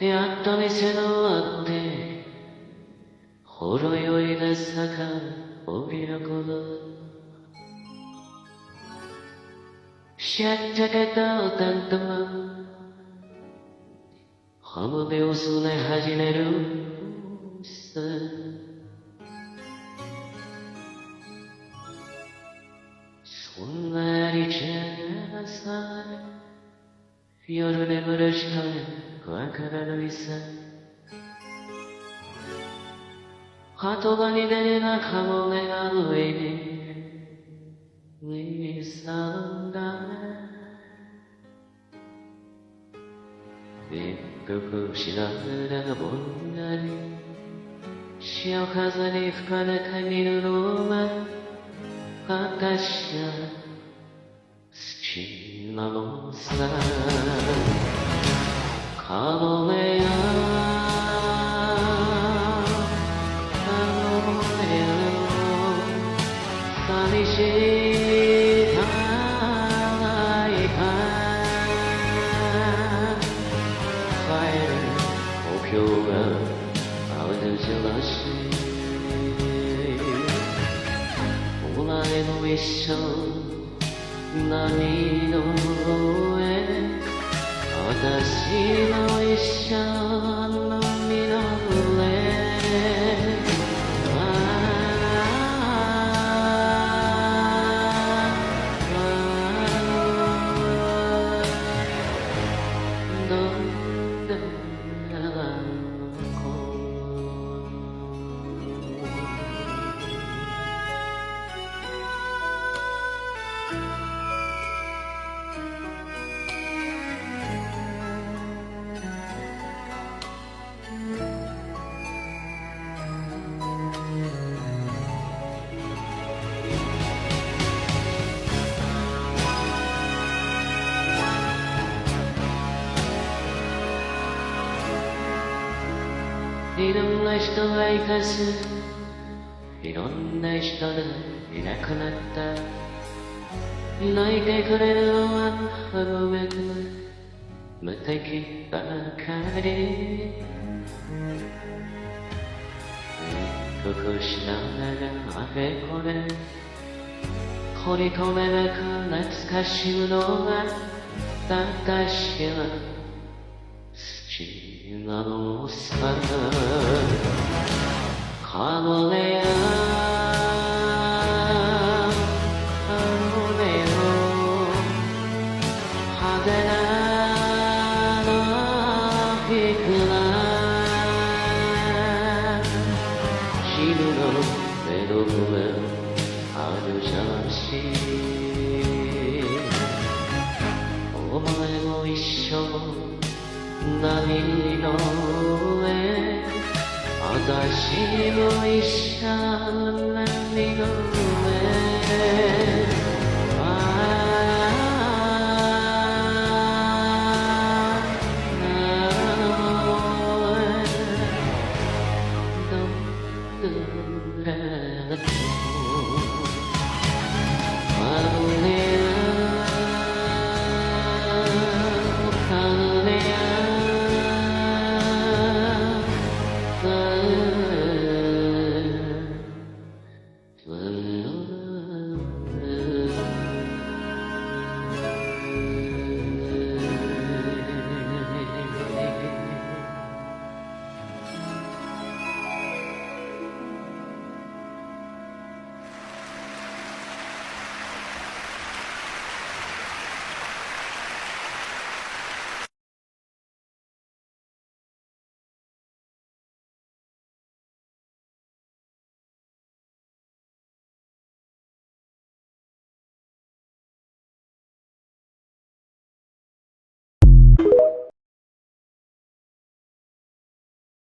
やっと店のあってほろ酔いが盛ん帯の頃しゃっちゃけたおたんとは浜辺をすね始めるさそんなありちゃなさ夜眠るしかわからないさ鳩がにでなかもめが上にさんだ一服しながらぼんやり潮風に吹かれて見るのは私が好きなのさかもめやかもめや寂しいたいか帰る故郷があるじゃらしいお前も一緒波の上私も一緒の海の上どんでいろんな人が生かすいろんな人がいなくなった泣いてくれるのは春めく無敵ばかり一服しながらあれこれ取り留めなく懐かしむのは私は好きなのさかもめやかもめよ派手なのひくら昼の目の上あるじゃらしいお前も一緒波の上私も一緒